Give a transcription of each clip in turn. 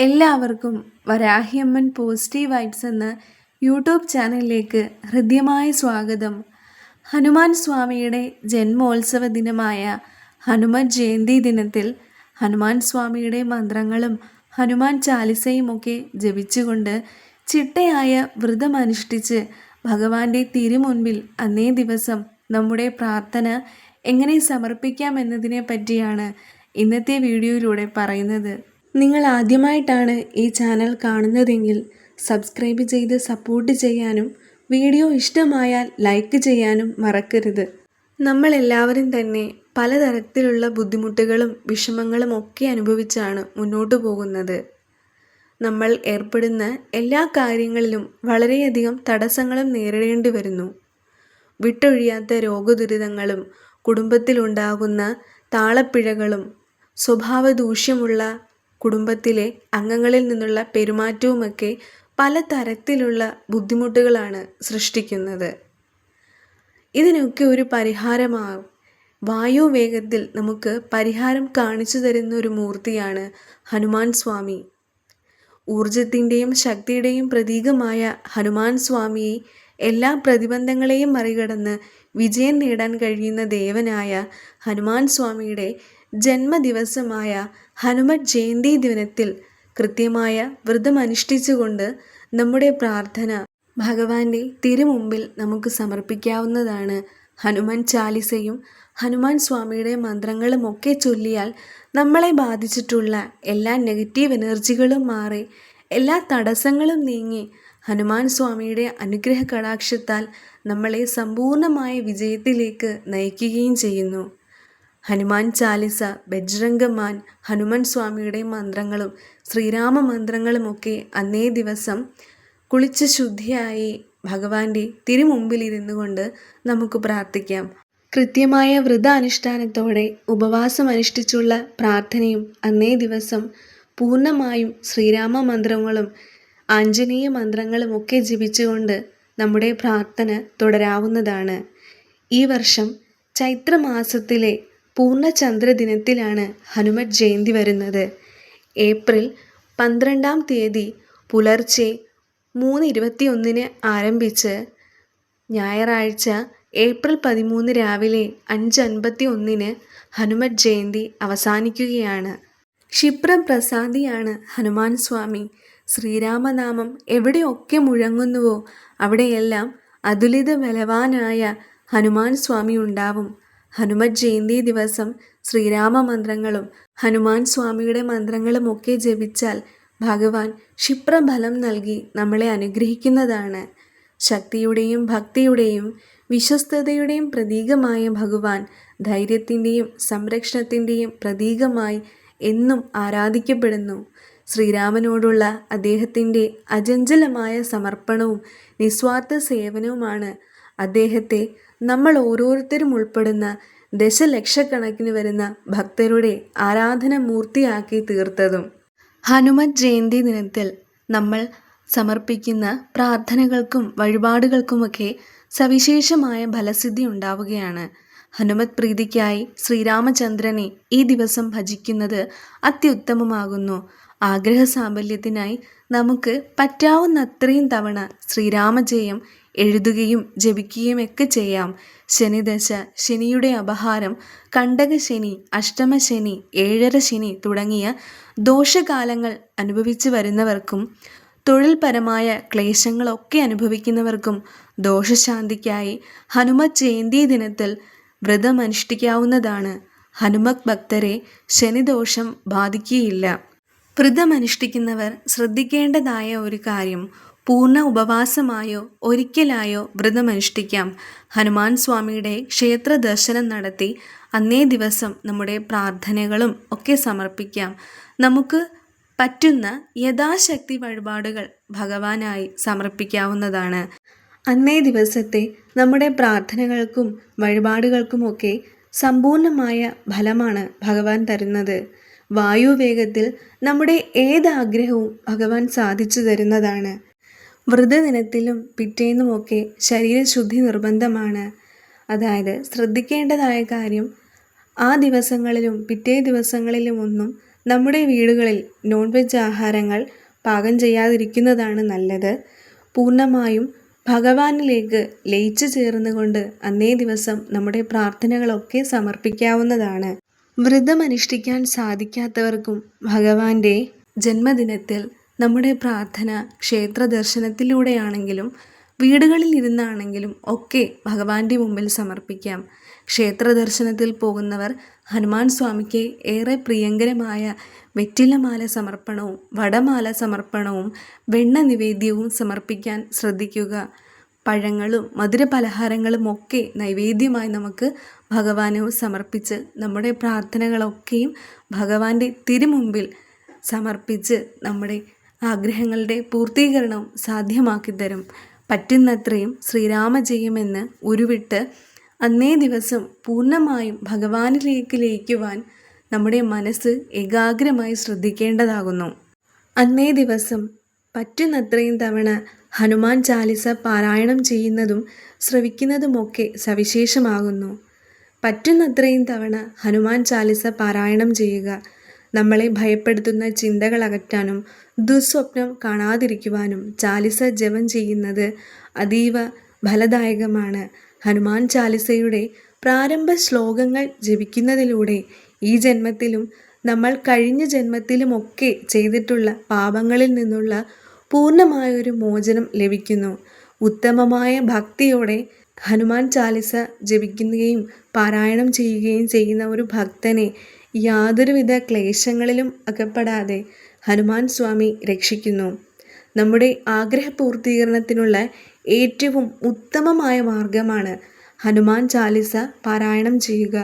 എല്ലാവർക്കും വരാഹിയമ്മൻ positive vibes എന്ന YouTube ചാനലിലേക്ക് ഹൃദ്യമായ സ്വാഗതം. ഹനുമാൻ സ്വാമിയുടെ ജന്മോത്സവ ദിനമായ ഹനുമത് ജയന്തി ദിനത്തിൽ ഹനുമാൻ സ്വാമിയുടെ മന്ത്രങ്ങളും ഹനുമാൻ ചാലിസയുമൊക്കെ ജപിച്ചുകൊണ്ട് ചിട്ടയായ വ്രതമനുഷ്ഠിച്ച് ഭഗവാന്റെ തിരുമുൻപിൽ അന്നേ ദിവസം നമ്മുടെ പ്രാർത്ഥന എങ്ങനെ സമർപ്പിക്കാം എന്നതിനെ പറ്റിയാണ് ഇന്നത്തെ വീഡിയോയിലൂടെ പറയുന്നത്. നിങ്ങൾ ആദ്യമായിട്ടാണ് ഈ ചാനൽ കാണുന്നതെങ്കിൽ സബ്സ്ക്രൈബ് ചെയ്ത് സപ്പോർട്ട് ചെയ്യാനും വീഡിയോ ഇഷ്ടമായാൽ ലൈക്ക് ചെയ്യാനും മറക്കരുത്. നമ്മളെല്ലാവരും തന്നെ പലതരത്തിലുള്ള ബുദ്ധിമുട്ടുകളും വിഷമങ്ങളും ഒക്കെ അനുഭവിച്ചാണ് മുന്നോട്ട് പോകുന്നത്. നമ്മൾ ഏർപ്പെടുന്ന എല്ലാ കാര്യങ്ങളിലും വളരെയധികം തടസ്സങ്ങളും നേരിടേണ്ടി വരുന്നു. വിട്ടൊഴിയാത്ത രോഗദുരിതങ്ങളും കുടുംബത്തിലുണ്ടാകുന്ന താളപ്പിഴകളും സ്വഭാവദൂഷ്യമുള്ള കുടുംബത്തിലെ അംഗങ്ങളിൽ നിന്നുള്ള പെരുമാറ്റവുമൊക്കെ പലതരത്തിലുള്ള ബുദ്ധിമുട്ടുകളാണ് സൃഷ്ടിക്കുന്നത്. ഇതിനൊക്കെ ഒരു പരിഹാരമാകും. വായുവേഗത്തിൽ നമുക്ക് പരിഹാരം കാണിച്ചു തരുന്ന ഒരു മൂർത്തിയാണ് ഹനുമാൻ സ്വാമി. ഊർജത്തിൻ്റെയും ശക്തിയുടെയും പ്രതീകമായ ഹനുമാൻ സ്വാമിയെ എല്ലാ പ്രതിബന്ധങ്ങളെയും മറികടന്ന് വിജയം നേടാൻ കഴിയുന്ന ദേവനായ ഹനുമാൻ സ്വാമിയുടെ ജന്മദിവസമായ ഹനുമത് ജയന്തി ദിനത്തിൽ കൃത്യമായ വ്രതമനുഷ്ഠിച്ചുകൊണ്ട് നമ്മുടെ പ്രാർത്ഥന ഭഗവാന്റെ തിരുമുമ്പിൽ നമുക്ക് സമർപ്പിക്കാവുന്നതാണ്. ഹനുമാൻ ചാലിസയും ഹനുമാൻ സ്വാമിയുടെ മന്ത്രങ്ങളും ഒക്കെ ചൊല്ലിയാൽ നമ്മളെ ബാധിച്ചിട്ടുള്ള എല്ലാ നെഗറ്റീവ് എനർജികളും മാറി എല്ലാ തടസ്സങ്ങളും നീങ്ങി ഹനുമാൻ സ്വാമിയുടെ അനുഗ്രഹ കടാക്ഷത്താൽ നമ്മളെ സമ്പൂർണമായ വിജയത്തിലേക്ക് നയിക്കുകയും ചെയ്യുന്നു. ഹനുമാൻ ചാലിസ, ബജ്രംഗമാൻ, ഹനുമാൻ സ്വാമിയുടെ മന്ത്രങ്ങളും ശ്രീരാമ മന്ത്രങ്ങളുമൊക്കെ അന്നേ ദിവസം കുളിച്ച് ശുദ്ധിയായി ഭഗവാന്റെ തിരുമുമ്പിലിരുന്നു കൊണ്ട് നമുക്ക് പ്രാർത്ഥിക്കാം. കൃത്യമായ വ്രതാനുഷ്ഠാനത്തോടെ ഉപവാസം അനുഷ്ഠിച്ചുള്ള പ്രാർത്ഥനയും അന്നേ ദിവസം പൂർണ്ണമായും ശ്രീരാമ മന്ത്രങ്ങളും ആഞ്ജനേയ മന്ത്രങ്ങളും ഒക്കെ ജപിച്ചുകൊണ്ട് നമ്മുടെ പ്രാർത്ഥന തുടരാവുന്നതാണ്. ഈ വർഷം ചൈത്രമാസത്തിലെ പൂർണ്ണചന്ദ്രദിനത്തിലാണ് ഹനുമത് ജയന്തി വരുന്നത്. ഏപ്രിൽ 12-ാം തീയതി പുലർച്ചെ 3:21 ആരംഭിച്ച് ഞായറാഴ്ച ഏപ്രിൽ 13 രാവിലെ 5:51 ഹനുമത് ജയന്തി അവസാനിക്കുകയാണ്. ക്ഷിപ്രപ്രസാദിയാണ് ഹനുമാൻ സ്വാമി. ശ്രീരാമനാമം എവിടെയൊക്കെ മുഴങ്ങുന്നുവോ അവിടെയെല്ലാം അതുലിത ബലവാനായ ഹനുമാൻ സ്വാമി ഉണ്ടാവും. ഹനുമത് ജയന്തി ദിവസം ശ്രീരാമ മന്ത്രങ്ങളും ഹനുമാൻ സ്വാമിയുടെ മന്ത്രങ്ങളും ഒക്കെ ജപിച്ചാൽ ഭഗവാൻ ക്ഷിപ്രഫലം നൽകി നമ്മളെ അനുഗ്രഹിക്കുന്നതാണ്. ശക്തിയുടെയും ഭക്തിയുടെയും വിശ്വസ്തതയുടെയും പ്രതീകമായ ഭഗവാൻ ധൈര്യത്തിൻ്റെയും സംരക്ഷണത്തിൻ്റെയും പ്രതീകമായി എന്നും ആരാധിക്കപ്പെടുന്നു. ശ്രീരാമനോടുള്ള അദ്ദേഹത്തിൻ്റെ അചഞ്ചലമായ സമർപ്പണവും നിസ്വാർത്ഥ സേവനവുമാണ് അദ്ദേഹത്തെ നമ്മൾ ഓരോരുത്തരും ഉൾപ്പെടുന്ന ദശലക്ഷക്കണക്കിന് വരുന്ന ഭക്തരുടെ ആരാധന മൂർത്തിയാക്കി തീർത്തതും. ഹനുമത് ജയന്തി ദിനത്തിൽ നമ്മൾ സമർപ്പിക്കുന്ന പ്രാർത്ഥനകൾക്കും വഴിപാടുകൾക്കുമൊക്കെ സവിശേഷമായ ഫലസിദ്ധി ഉണ്ടാവുകയാണ്. ഹനുമത് പ്രീതിക്കായി ശ്രീരാമചന്ദ്രനെ ഈ ദിവസം ഭജിക്കുന്നത് അത്യുത്തമമാകുന്നു. ആഗ്രഹ സാഫല്യത്തിനായി നമുക്ക് പറ്റാവുന്നത്രയും തവണ ശ്രീരാമജയം എഴുതുകയും ജപിക്കുകയുമൊക്കെ ചെയ്യാം. ശനിദശ, ശനിയുടെ അപഹാരം, കണ്ടകശനി, അഷ്ടമശനി, 7.5 ശനി തുടങ്ങിയ ദോഷകാലങ്ങൾ അനുഭവിച്ചു വരുന്നവർക്കും തൊഴിൽപരമായ ക്ലേശങ്ങളൊക്കെ അനുഭവിക്കുന്നവർക്കും ദോഷശാന്തിക്കായി ഹനുമത് ജയന്തി ദിനത്തിൽ വ്രതമനുഷ്ഠിക്കാവുന്നതാണ്. ഹനുമത് ഭക്തരെ ശനിദോഷം ബാധിക്കുകയില്ല. വ്രതമനുഷ്ഠിക്കുന്നവർ ശ്രദ്ധിക്കേണ്ടതായ ഒരു കാര്യം, പൂർണ്ണ ഉപവാസമായോ ഒരിക്കലായോ വ്രതമനുഷ്ഠിക്കാം. ഹനുമാൻ സ്വാമിയുടെ ക്ഷേത്ര ദർശനം നടത്തി അന്നേ ദിവസം നമ്മുടെ പ്രാർത്ഥനകളും ഒക്കെ സമർപ്പിക്കാം. നമുക്ക് പറ്റുന്ന യഥാശക്തി വഴിപാടുകൾ ഭഗവാനായി സമർപ്പിക്കാവുന്നതാണ്. അന്നേ ദിവസത്തെ നമ്മുടെ പ്രാർത്ഥനകൾക്കും വഴിപാടുകൾക്കുമൊക്കെ സമ്പൂർണമായ ഫലമാണ് ഭഗവാൻ തരുന്നത്. വായുവേഗത്തിൽ നമ്മുടെ ഏതാഗ്രഹവും ഭഗവാൻ സാധിച്ചു തരുന്നതാണ്. വ്രതദിനത്തിലും പിറ്റേന്നുമൊക്കെ ശരീരശുദ്ധി നിർബന്ധമാണ്. അതായത് ശ്രദ്ധിക്കേണ്ടതായ കാര്യം, ആ ദിവസങ്ങളിലും പിറ്റേ ദിവസങ്ങളിലുമൊന്നും നമ്മുടെ വീടുകളിൽ നോൺ വെജ് ആഹാരങ്ങൾ പാകം ചെയ്യാതിരിക്കുന്നതാണ് നല്ലത്. പൂർണ്ണമായും ഭഗവാനിലേക്ക് ലയിച്ചു ചേർന്നുകൊണ്ട് അന്നേ ദിവസം നമ്മുടെ പ്രാർത്ഥനകളൊക്കെ സമർപ്പിക്കാവുന്നതാണ്. വ്രതമനുഷ്ഠിക്കാൻ സാധിക്കാത്തവർക്കും ഭഗവാന്റെ ജന്മദിനത്തിൽ നമ്മുടെ പ്രാർത്ഥന ക്ഷേത്ര ദർശനത്തിലൂടെയാണെങ്കിലും വീടുകളിൽ ഇരുന്നാണെങ്കിലും ഒക്കെ ഭഗവാന്റെ മുമ്പിൽ സമർപ്പിക്കാം. ക്ഷേത്ര ദർശനത്തിൽ പോകുന്നവർ ഹനുമാൻ സ്വാമിക്ക് ഏറെ പ്രിയങ്കരമായ വെറ്റിലമാല സമർപ്പണവും വടമാല സമർപ്പണവും വെണ്ണ നിവേദ്യവും സമർപ്പിക്കാൻ ശ്രദ്ധിക്കുക. പഴങ്ങളും മധുരപലഹാരങ്ങളും ഒക്കെ നൈവേദ്യമായി നമുക്ക് ഭഗവാന് സമർപ്പിച്ച് നമ്മുടെ പ്രാർത്ഥനകളൊക്കെയും ഭഗവാന്റെ തിരുമുമ്പിൽ സമർപ്പിച്ച് നമ്മുടെ ആഗ്രഹങ്ങളുടെ പൂർത്തീകരണവും സാധ്യമാക്കി തരും. പറ്റുന്നത്രയും ശ്രീരാമജയമെന്ന് ഉരുവിട്ട് അന്നേ ദിവസം പൂർണ്ണമായും ഭഗവാനിലേക്ക് ലയിക്കുവാൻ നമ്മുടെ മനസ്സ് ഏകാഗ്രമായി ശ്രദ്ധിക്കേണ്ടതാകുന്നു. അന്നേ ദിവസം പറ്റുന്നത്രയും തവണ ഹനുമാൻ ചാലിസ പാരായണം ചെയ്യുന്നതും ശ്രവിക്കുന്നതുമൊക്കെ സവിശേഷമാകുന്നു. പറ്റുന്നത്രയും തവണ ഹനുമാൻ ചാലിസ പാരായണം ചെയ്യുക നമ്മളെ ഭയപ്പെടുത്തുന്ന ചിന്തകൾ അകറ്റാനും ദുസ്വപ്നം കാണാതിരിക്കുവാനും ചാലിസ ജപം ചെയ്യുന്നത് അതീവ ഫലദായകമാണ്. ഹനുമാൻ ചാലിസയുടെ പ്രാരംഭ ശ്ലോകങ്ങൾ ജപിക്കുന്നതിലൂടെ ഈ ജന്മത്തിലും നമ്മൾ കഴിഞ്ഞ ജന്മത്തിലുമൊക്കെ ചെയ്തിട്ടുള്ള പാപങ്ങളിൽ നിന്നുള്ള പൂർണ്ണമായൊരു മോചനം ലഭിക്കുന്നു. ഉത്തമമായ ഭക്തിയോടെ ഹനുമാൻ ചാലിസ ജപിക്കുകയും പാരായണം ചെയ്യുകയും ചെയ്യുന്ന ഒരു ഭക്തനെ യാതൊരുവിധ ക്ലേശങ്ങളിലും അകപ്പെടാതെ ഹനുമാൻ സ്വാമി രക്ഷിക്കുന്നു. നമ്മുടെ ആഗ്രഹപൂർത്തീകരണത്തിനുള്ള ഏറ്റവും ഉത്തമമായ മാർഗമാണ് ഹനുമാൻ ചാലിസ പാരായണം ചെയ്യുക.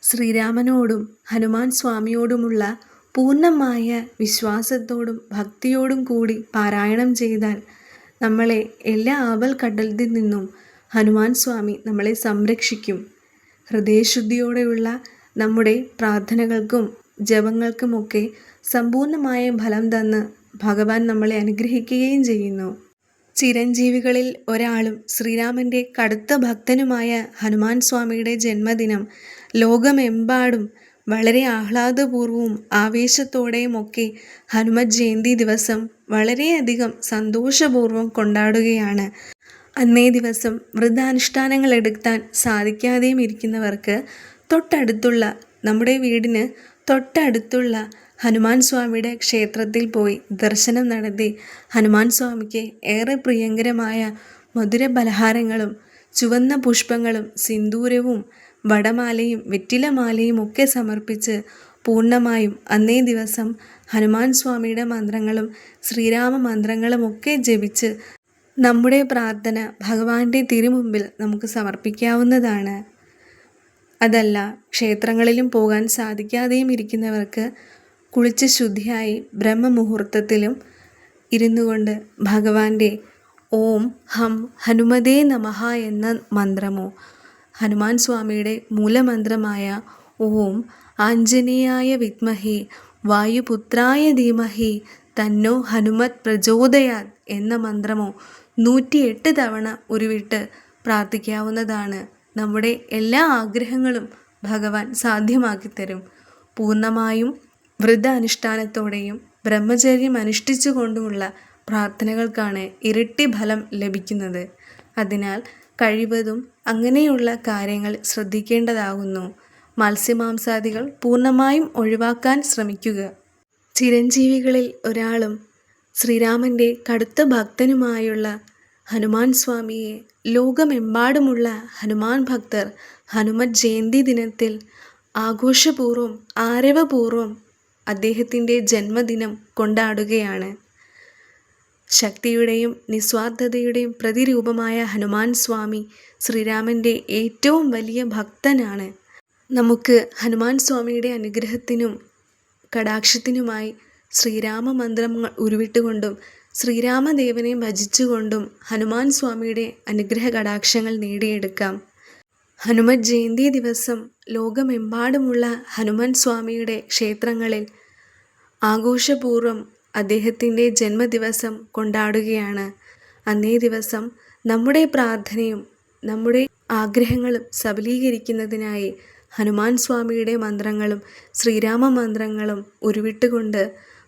ശ്രീരാമനോടും ഹനുമാൻ സ്വാമിയോടുമുള്ള പൂർണ്ണമായ വിശ്വാസത്തോടും ഭക്തിയോടും കൂടി പാരായണം ചെയ്താൽ നമ്മളെ എല്ലാ ആപൽ കടലിൽ നിന്നും ഹനുമാൻ സ്വാമി നമ്മളെ സംരക്ഷിക്കും. ഹൃദയശുദ്ധിയോടെയുള്ള നമ്മുടെ പ്രാർത്ഥനകൾക്കും ജപങ്ങൾക്കുമൊക്കെ സമ്പൂർണമായ ഫലം തന്ന് ഭഗവാൻ നമ്മളെ അനുഗ്രഹിക്കുകയും ചെയ്യുന്നു. ചിരഞ്ജീവികളിൽ ഒരാളും ശ്രീരാമൻ്റെ കടുത്ത ഭക്തനുമായ ഹനുമാൻ സ്വാമിയുടെ ജന്മദിനം ലോകമെമ്പാടും വളരെ ആഹ്ലാദപൂർവവും ആവേശത്തോടെയുമൊക്കെ ഹനുമത് ജയന്തി ദിവസം വളരെയധികം സന്തോഷപൂർവ്വം കൊണ്ടാടുകയാണ്. അന്നേ ദിവസം വ്രതാനുഷ്ഠാനങ്ങൾ എടുക്കാൻ സാധിക്കാതെയും ഇരിക്കുന്നവർക്ക് തൊട്ടടുത്തുള്ള നമ്മുടെ വീടിന് തൊട്ടടുത്തുള്ള ഹനുമാൻ സ്വാമിയുടെ ക്ഷേത്രത്തിൽ പോയി ദർശനം നടത്തി ഹനുമാൻ സ്വാമിക്ക് ഏറെ പ്രിയങ്കരമായ മധുര പലഹാരങ്ങളും ചുവന്ന പുഷ്പങ്ങളും സിന്ദൂരവും വടമാലയും വെറ്റിലമാലയും ഒക്കെ സമർപ്പിച്ച് പൂർണ്ണമായും അന്നേ ദിവസം ഹനുമാൻ സ്വാമിയുടെ മന്ത്രങ്ങളും ശ്രീരാമ മന്ത്രങ്ങളും ഒക്കെ ജപിച്ച് നമ്മുടെ പ്രാർത്ഥന ഭഗവാന്റെ തിരുമുമ്പിൽ നമുക്ക് സമർപ്പിക്കാവുന്നതാണ്. അതല്ല ക്ഷേത്രങ്ങളിലും പോകാൻ സാധിക്കാതെയും ഇരിക്കുന്നവർക്ക് കുളിച്ച് ശുദ്ധിയായി ബ്രഹ്മമുഹൂർത്തത്തിലും ഇരുന്നു കൊണ്ട് ഭഗവാന്റെ ഓം ഹം ഹനുമതേ നമഃ എന്ന മന്ത്രമോ ഹനുമാൻ സ്വാമിയുടെ മൂലമന്ത്രമായ ഓം ആഞ്ജനേയായ വിദ്മഹേ വായുപുത്രായ ധീമഹി തന്നോ ഹനുമത് പ്രചോദയാത് എന്ന മന്ത്രമോ 108 തവണ ഉരുവിട്ട് പ്രാർത്ഥിക്കാവുന്നതാണ്. നമ്മുടെ എല്ലാ ആഗ്രഹങ്ങളും ഭഗവാൻ സാധ്യമാക്കി തരും. പൂർണ്ണമായും വ്രതാനുഷ്ഠാനത്തോടെയും ബ്രഹ്മചര്യം അനുഷ്ഠിച്ചുകൊണ്ടുമുള്ള പ്രാർത്ഥനകൾക്കാണ് ഇരട്ടി ഫലം ലഭിക്കുന്നത്. അതിനാൽ കഴിവതും അങ്ങനെയുള്ള കാര്യങ്ങൾ ശ്രദ്ധിക്കേണ്ടതാകുന്നു. മത്സ്യമാംസാദികൾ പൂർണ്ണമായും ഒഴിവാക്കാൻ ശ്രമിക്കുക. ചിരഞ്ജീവികളിൽ ഒരാളും ശ്രീരാമൻ്റെ കടുത്ത ഭക്തനുമായുള്ള ഹനുമാൻ സ്വാമിയെ ലോകമെമ്പാടുമുള്ള ഹനുമാൻ ഭക്തർ ഹനുമത് ജയന്തി ദിനത്തിൽ ആഘോഷപൂർവ്വം ആരവപൂർവ്വം അദ്ദേഹത്തിൻ്റെ ജന്മദിനം കൊണ്ടാടുകയാണ്. ശക്തിയുടെയും നിസ്വാർത്ഥതയുടെയും പ്രതിരൂപമായ ഹനുമാൻ സ്വാമി ശ്രീരാമൻ്റെ ഏറ്റവും വലിയ ഭക്തനാണ്. നമുക്ക് ഹനുമാൻ സ്വാമിയുടെ അനുഗ്രഹത്തിനും കടാക്ഷത്തിനുമായി ശ്രീരാമ മന്ത്രങ്ങൾ ഉരുവിട്ടുകൊണ്ടും ശ്രീരാമദേവനെ ഭജിച്ചുകൊണ്ടും ഹനുമാൻ സ്വാമിയുടെ അനുഗ്രഹ കടാക്ഷങ്ങൾ നേടിയെടുക്കാം. ഹനുമത് ജയന്തി ദിവസം ലോകമെമ്പാടുമുള്ള ഹനുമാൻ സ്വാമിയുടെ ക്ഷേത്രങ്ങളിൽ ആഘോഷപൂർവ്വം അദ്ദേഹത്തിൻ്റെ ജന്മദിവസം കൊണ്ടാടുകയാണ്. അന്നേ ദിവസം നമ്മുടെ പ്രാർത്ഥനയും നമ്മുടെ ആഗ്രഹങ്ങളും സബലീകരിക്കുന്നതിനായി ഹനുമാൻ സ്വാമിയുടെ മന്ത്രങ്ങളും ശ്രീരാമ മന്ത്രങ്ങളും ഉരുവിട്ടുകൊണ്ട്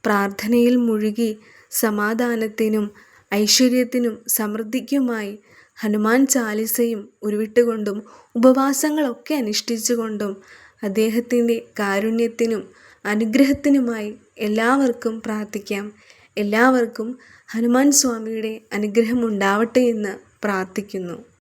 പ്രാർത്ഥനയിൽ മുഴുകി സമാധാനത്തിനും ഐശ്വര്യത്തിനും സമൃദ്ധിക്കുമായി ഹനുമാൻ ചാലിസയും ഉരുവിട്ടുകൊണ്ടും ഉപവാസങ്ങളൊക്കെ അനുഷ്ഠിച്ചുകൊണ്ടും അദ്ദേഹത്തിൻ്റെ കാരുണ്യത്തിനും അനുഗ്രഹത്തിനുമായി എല്ലാവർക്കും പ്രാർത്ഥിക്കാം. എല്ലാവർക്കും ഹനുമാൻ സ്വാമിയുടെ അനുഗ്രഹം ഉണ്ടാവട്ടെ എന്ന് പ്രാർത്ഥിക്കുന്നു.